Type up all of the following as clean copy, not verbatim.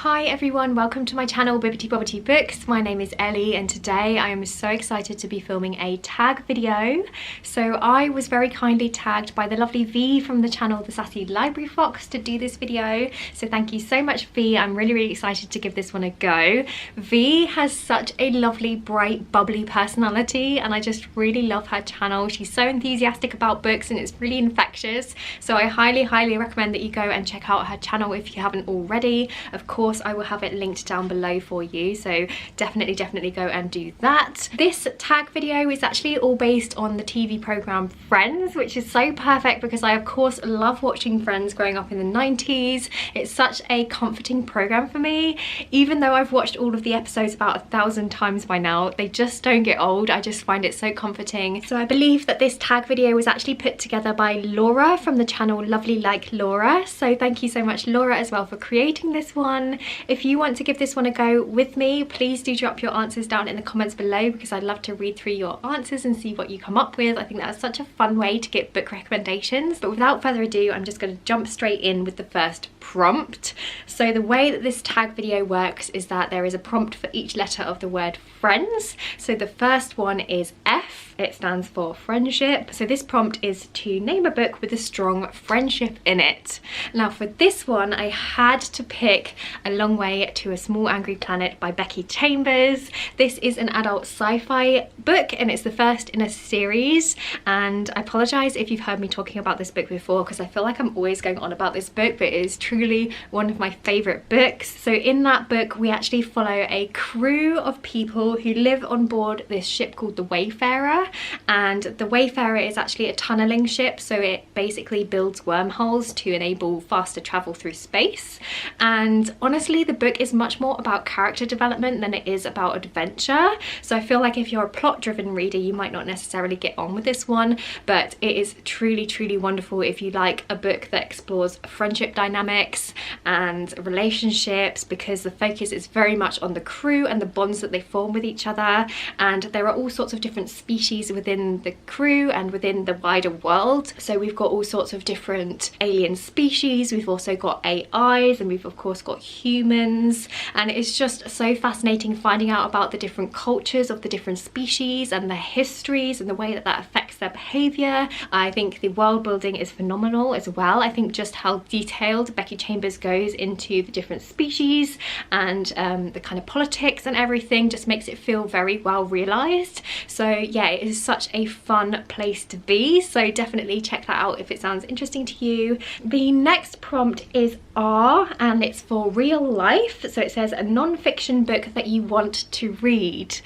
Hi everyone, welcome to my channel Bibbity Bobbity Books. My name is Ellie and today I am so excited to be filming a tag video. So I was very kindly tagged by the lovely V from the channel The Sassy Library Fox to do this video. So thank you so much V, I'm really excited to give this one a go. V has such a lovely, bright, bubbly personality and I just really love her channel. She's so enthusiastic about books and it's really infectious. So I highly recommend that you go and check out her channel if you haven't already. Of course, I will have it linked down below for you, so definitely go and do that. This tag video is actually all based on the TV programme Friends, which is so perfect because I of course love watching Friends growing up in the 90s. It's such a comforting programme for me. Even though I've watched all of the episodes about 1,000 times by now, they just don't get old. I just find it so comforting. So I believe that this tag video was actually put together by Laura from the channel Lovely Like Laura, so thank you so much Laura as well for creating this one. If you want to give this one a go with me, please do drop your answers down in the comments below because I'd love to read through your answers and see what you come up with. I think that's such a fun way to get book recommendations. But without further ado, I'm just going to jump straight in with the first prompt. So the way that this tag video works is that there is a prompt for each letter of the word friends. So the first one is F. It stands for friendship. So this prompt is to name a book with a strong friendship in it. Now for this one, I had to pick A Long Way to a Small Angry Planet by Becky Chambers. This is an adult sci-fi book and it's the first in a series, and I apologise if you've heard me talking about this book before because I feel like I'm always going on about this book, but it is truly one of my favourite books. So in that book we actually follow a crew of people who live on board this ship called the Wayfarer, and the Wayfarer is actually a tunnelling ship, so it basically builds wormholes to enable faster travel through space. And honestly, the book is much more about character development than it is about adventure. So I feel like if you're a plot-driven reader, you might not necessarily get on with this one, but it is truly wonderful if you like a book that explores friendship dynamics and relationships, because the focus is very much on the crew and the bonds that they form with each other. And there are all sorts of different species within the crew and within the wider world. So we've got all sorts of different alien species, we've also got AIs, and we've of course got humans, and it's just so fascinating finding out about the different cultures of the different species and their histories and the way that that affects their behaviour. I think the world building is phenomenal as well. I think just how detailed Becky Chambers goes into the different species and the kind of politics and everything just makes it feel very well realised. So yeah, it is such a fun place to be, so definitely check that out if it sounds interesting to you. The next prompt is R and it's for real life. So it says a non-fiction book that you want to read.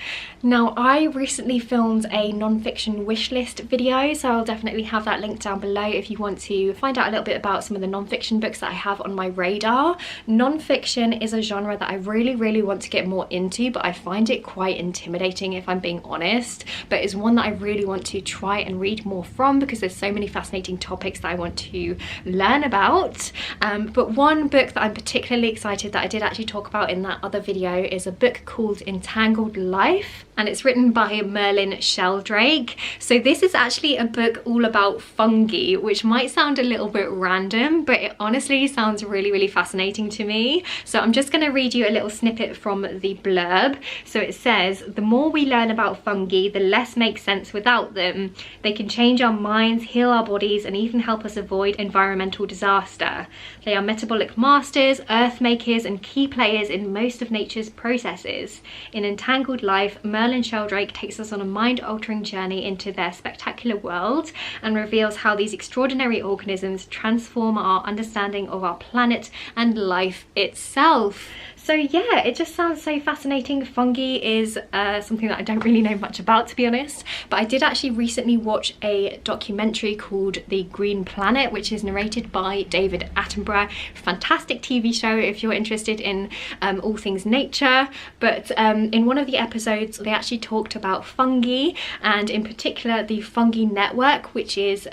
Now I recently filmed a non-fiction wishlist video, so I'll definitely have that linked down below if you want to find out a little bit about some of the non-fiction books that I have on my radar. Non-fiction is a genre that I really want to get more into, but I find it quite intimidating if I'm being honest, but it's one that I really want to try and read more from because there's so many fascinating topics that I want to learn about. But one book that I'm particularly excited that I did actually talk about in that other video is a book called Entangled Life, and it's written by Merlin Sheldrake. So this is actually a book all about fungi, which might sound a little bit random, but it honestly sounds really fascinating to me. So I'm just going to read you a little snippet from the blurb. So it says, the more we learn about fungi, the less makes sense without them. They can change our minds, heal our bodies, and even help us avoid environmental disaster. They are metabolic masters, earth makers, and key players in most of nature's processes. In Entangled Life, Merlin Sheldrake takes us on a mind-altering journey into their spectacular world and reveals how these extraordinary organisms transform our understanding of our planet and life itself. So yeah, it just sounds so fascinating. Fungi is something that I don't really know much about, to be honest, but I did actually recently watch a documentary called The Green Planet, which is narrated by David Attenborough. Fantastic TV show if you're interested in all things nature. But in one of the episodes they actually talked about fungi, and in particular the fungi network, which is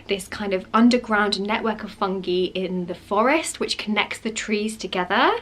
this kind of underground network of fungi in the forest which connects the trees together.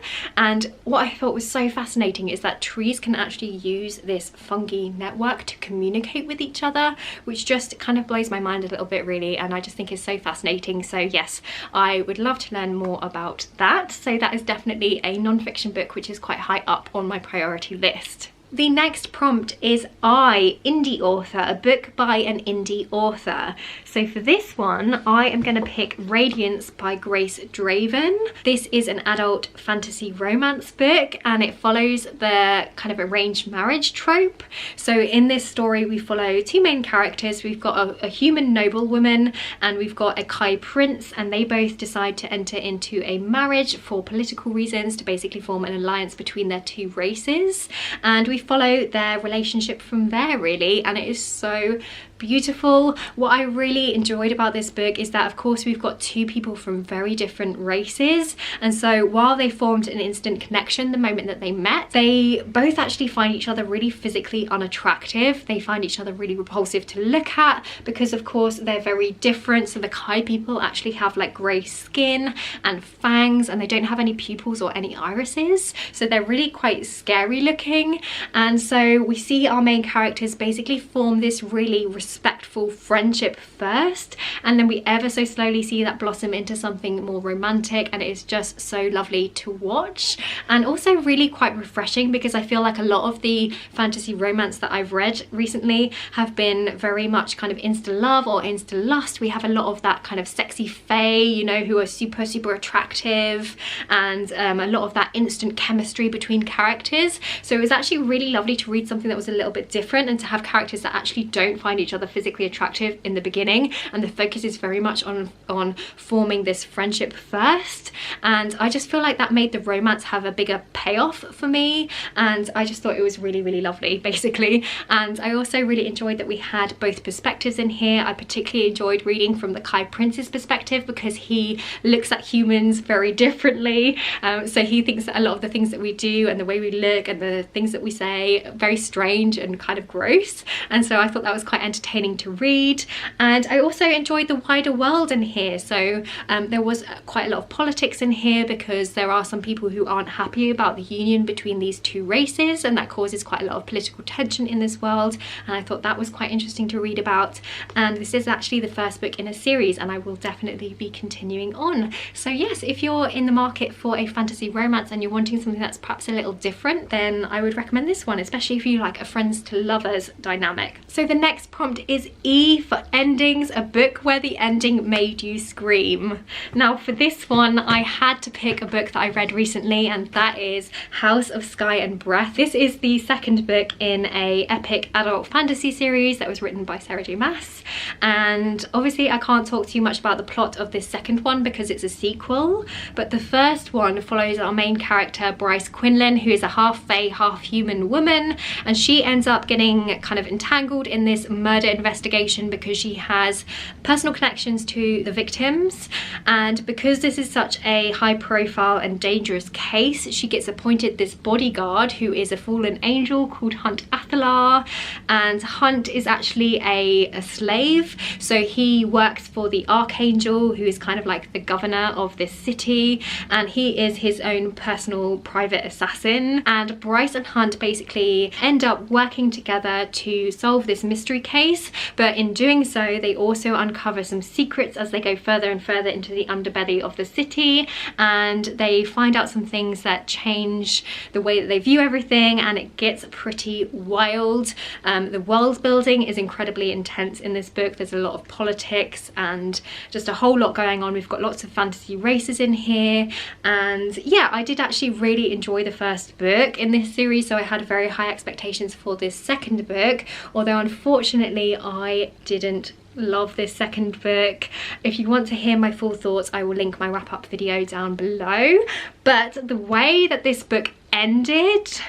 And what I thought was so fascinating is that trees can actually use this fungi network to communicate with each other, which just kind of blows my mind a little bit really, and I just think is so fascinating. So yes, I would love to learn more about that. So that is definitely a non-fiction book which is quite high up on my priority list. The next prompt is Indie Author, a book by an indie author. So for this one, I am going to pick Radiance by Grace Draven. This is an adult fantasy romance book, and it follows the kind of arranged marriage trope. So in this story, we follow two main characters. We've got a human noblewoman and we've got a Kai prince, and they both decide to enter into a marriage for political reasons, to basically form an alliance between their two races. And we follow their relationship from there really, and it is so beautiful. What I really enjoyed about this book is that of course we've got two people from very different races, and so while they formed an instant connection the moment that they met, they both actually find each other really physically unattractive. They find each other really repulsive to look at because of course they're very different. So the Kai people actually have like grey skin and fangs, and they don't have any pupils or any irises, so they're really quite scary looking. And so we see our main characters basically form this really respectful friendship first, and then we ever so slowly see that blossom into something more romantic, and it is just so lovely to watch and also really quite refreshing, because I feel like a lot of the fantasy romance that I've read recently have been very much kind of insta love or insta lust. We have a lot of that kind of sexy fae, you know, who are super attractive, and a lot of that instant chemistry between characters. So it was actually really lovely to read something that was a little bit different, and to have characters that actually don't find each other physically attractive in the beginning, and the focus is very much on forming this friendship first. And I just feel like that made the romance have a bigger payoff for me, and I just thought it was really lovely basically. And I also really enjoyed that we had both perspectives in here. I particularly enjoyed reading from the Kai Prince's perspective because he looks at humans very differently. So he thinks that a lot of the things that we do and the way we look and the things that we say are very strange and kind of gross, and so I thought that was quite entertaining to read. And I also enjoyed the wider world in here. So there was quite a lot of politics in here because there are some people who aren't happy about the union between these two races, and that causes quite a lot of political tension in this world, and I thought that was quite interesting to read about. And this is actually the first book in a series, and I will definitely be continuing on. So yes, if you're in the market for a fantasy romance and you're wanting something that's perhaps a little different, then I would recommend this one, especially if you like a friends to lovers dynamic. So the next prompt is E for Endings, a book where the ending made you scream. Now for this one, I had to pick a book that I read recently, and that is House of Sky and Breath. This is the second book in a epic adult fantasy series that was written by Sarah J Maas, and obviously I can't talk too much about the plot of this second one because it's a sequel, but the first one follows our main character Bryce Quinlan, who is a half fae, half human woman, and she ends up getting kind of entangled in this murder investigation because she has personal connections to the victims. And because this is such a high profile and dangerous case, she gets appointed this bodyguard who is a fallen angel called Hunt Athalar, and Hunt is actually a slave, so he works for the Archangel, who is kind of like the governor of this city, and he is his own personal private assassin. And Bryce and Hunt basically end up working together to solve this mystery case, but in doing so they also uncover some secrets as they go further and further into the underbelly of the city, and they find out some things that change the way that they view everything, and it gets pretty wild. The world building is incredibly intense in this book. There's a lot of politics and just a whole lot going on. We've got lots of fantasy races in here, and yeah, I did actually really enjoy the first book in this series, so I had very high expectations for this second book, although unfortunately I didn't love this second book. If you want to hear my full thoughts, I will link my wrap-up video down below. But the way that this book ended,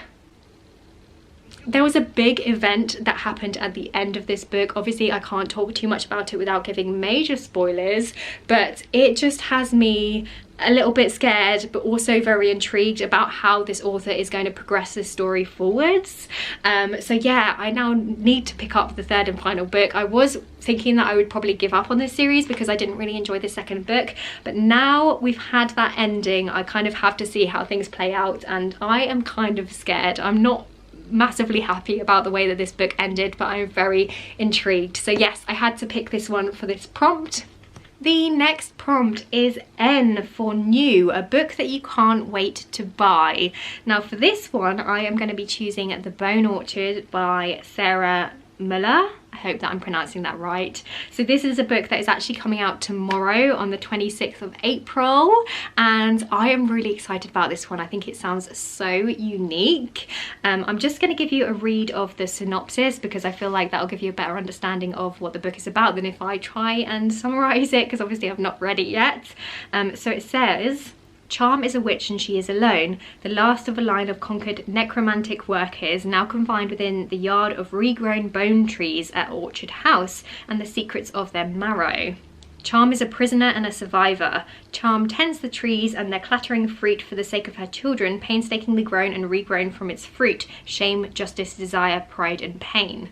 there was a big event that happened at the end of this book. Obviously I can't talk too much about it without giving major spoilers, but it just has me a little bit scared, but also very intrigued about how this author is going to progress this story forwards. So yeah, I now need to pick up the third and final book. I was thinking that I would probably give up on this series because I didn't really enjoy the second book, but now we've had that ending, I kind of have to see how things play out, and I am kind of scared. I'm not massively happy about the way that this book ended, but I'm very intrigued. So yes, I had to pick this one for this prompt. The next prompt is N for New, a book that you can't wait to buy. Now for this one, I am going to be choosing The Bone Orchard by Sarah Muller. I hope that I'm pronouncing that right. So this is a book that is actually coming out tomorrow on the 26th of April, and I am really excited about this one. I think it sounds so unique. I'm just going to give you a read of the synopsis because I feel like that'll give you a better understanding of what the book is about than if I try and summarize it, because obviously I've not read it yet. So it says, Charm is a witch and she is alone, the last of a line of conquered necromantic workers now confined within the yard of regrown bone trees at Orchard House and the secrets of their marrow. Charm is a prisoner and a survivor. Charm tends the trees and their clattering fruit for the sake of her children, painstakingly grown and regrown from its fruit, shame, justice, desire, pride and pain.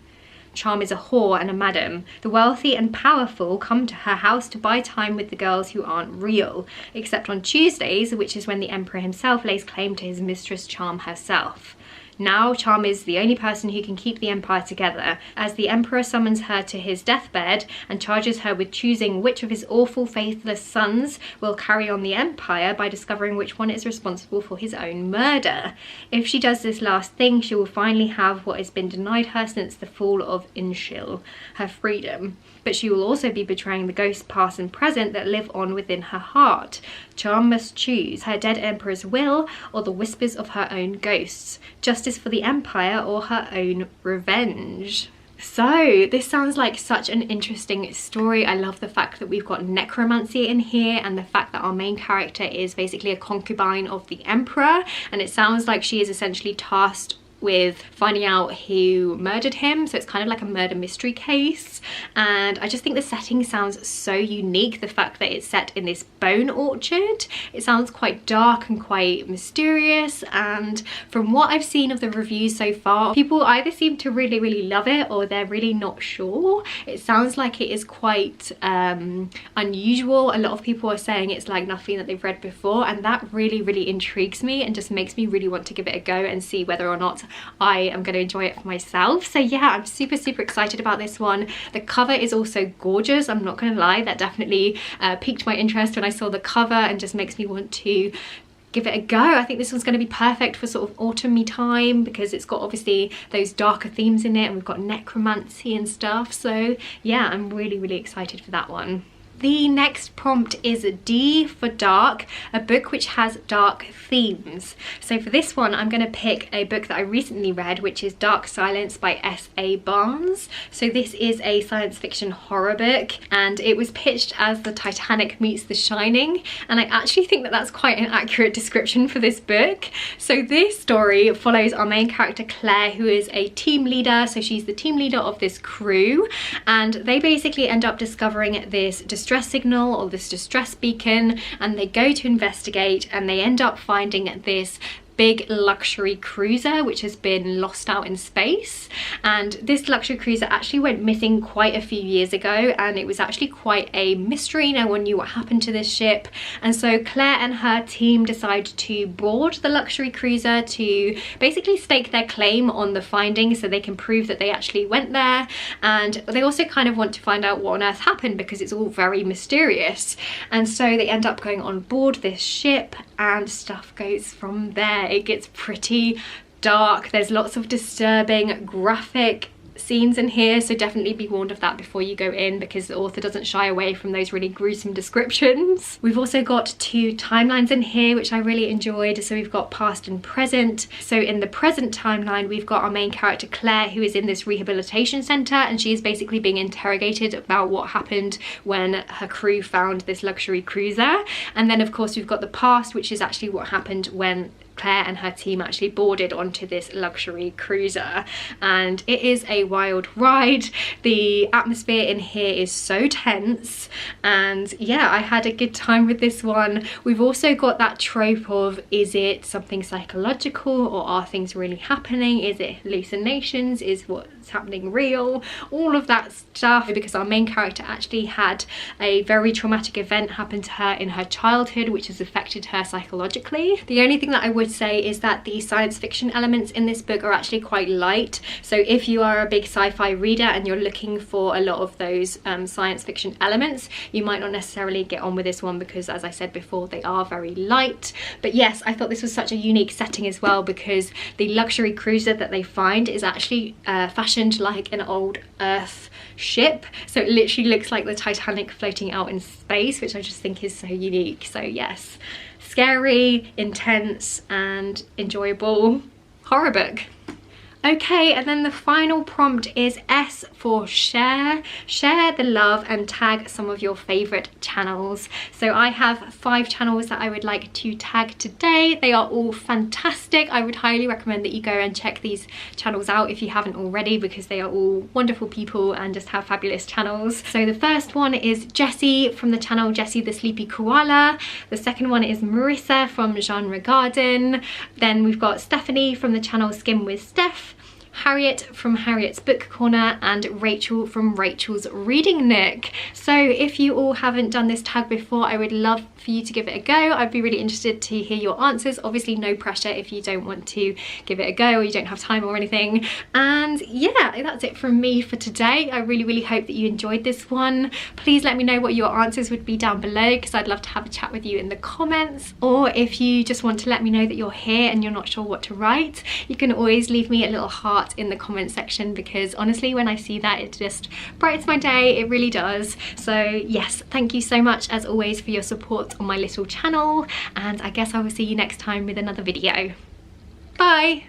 Charm is a whore and a madam. The wealthy and powerful come to her house to buy time with the girls who aren't real, except on Tuesdays, which is when the Emperor himself lays claim to his mistress Charm herself. Now Charm is the only person who can keep the empire together, as the Emperor summons her to his deathbed and charges her with choosing which of his awful faithless sons will carry on the empire by discovering which one is responsible for his own murder. If she does this last thing, she will finally have what has been denied her since the fall of Inshil, her freedom. But she will also be betraying the ghosts past and present that live on within her heart. Charm must choose her dead emperor's will or the whispers of her own ghosts, justice for the empire or her own revenge. So this sounds like such an interesting story. I love the fact that we've got necromancy in here and the fact that our main character is basically a concubine of the emperor, and it sounds like she is essentially tasked with finding out who murdered him, so it's kind of like a murder mystery case. And I just think the setting sounds so unique. The fact that it's set in this bone orchard, it sounds quite dark and quite mysterious, and from what I've seen of the reviews so far, people either seem to really love it or they're really not sure. It sounds like it is quite unusual. A lot of people are saying it's like nothing that they've read before, and that really intrigues me and just makes me really want to give it a go and see whether or not I am going to enjoy it for myself. So yeah, I'm super excited about this one. The cover is also gorgeous, I'm not going to lie. That definitely piqued my interest when I saw the cover and just makes me want to give it a go. I think this one's going to be perfect for sort of autumny time because it's got obviously those darker themes in it, and we've got necromancy and stuff. So yeah, I'm really excited for that one. The next prompt is D for Dark, a book which has dark themes. So for this one, I'm going to pick a book that I recently read, which is Dark Silence by S.A. Barnes. So this is a science fiction horror book, and it was pitched as the Titanic meets The Shining, and I actually think that that's quite an accurate description for this book. So this story follows our main character Claire, who is a team leader. So she's the team leader of this crew, and they basically end up discovering this distress signal or this distress beacon, and they go to investigate, and they end up finding this big luxury cruiser which has been lost out in space. And this luxury cruiser actually went missing quite a few years ago, and it was actually quite a mystery. No one knew what happened to this ship, and so Claire and her team decide to board the luxury cruiser to basically stake their claim on the findings so they can prove that they actually went there. And they also kind of want to find out what on earth happened because it's all very mysterious. And so they end up going on board this ship, and stuff goes from there. It gets pretty dark. There's lots of disturbing graphic scenes in here, so definitely be warned of that before you go in, because the author doesn't shy away from those really gruesome descriptions. We've also got two timelines in here which I really enjoyed. So we've got past and present. So in the present timeline, we've got our main character Claire, who is in this rehabilitation center, and she is basically being interrogated about what happened when her crew found this luxury cruiser. And then of course we've got the past, which is actually what happened when Claire and her team actually boarded onto this luxury cruiser, and it is a wild ride. The atmosphere in here is so tense, and yeah, I had a good time with this one. We've also got that trope of, is it something psychological, or are things really happening? Is it hallucinations? Is what's happening real? All of that stuff, because our main character actually had a very traumatic event happen to her in her childhood which has affected her psychologically. The only thing that I would say is that the science fiction elements in this book are actually quite light, so if you are a big sci-fi reader and you're looking for a lot of those science fiction elements, you might not necessarily get on with this one, because as I said before, they are very light. But yes, I thought this was such a unique setting as well, because the luxury cruiser that they find is actually fashioned like an old Earth ship, so it literally looks like the Titanic floating out in space, which I just think is so unique. So yes, scary, intense and enjoyable horror book. Okay, and then the final prompt is S for share. Share the love and tag some of your favorite channels. So I have 5 channels that I would like to tag today. They are all fantastic. I would highly recommend that you go and check these channels out if you haven't already, because they are all wonderful people and just have fabulous channels. So the first one is Jessie from the channel Jessie the Sleepy Koala. The second one is Marissa from Genregarden. Then we've got Stephanie from the channel Skim with Steph, Harriet from Harriet's Book Corner, and Rachael from Rachel's Reading Nook. So if you all haven't done this tag before, I would love for you to give it a go. I'd be really interested to hear your answers. Obviously no pressure if you don't want to give it a go or you don't have time or anything. And yeah, that's it from me for today. I really hope that you enjoyed this one. Please let me know what your answers would be down below, because I'd love to have a chat with you in the comments. Or if you just want to let me know that you're here and you're not sure what to write, you can always leave me a little heart in the comment section, because honestly when I see that, it just brightens my day. It really does. So yes, thank you so much as always for your support on my little channel, and I guess I will see you next time with another video. Bye!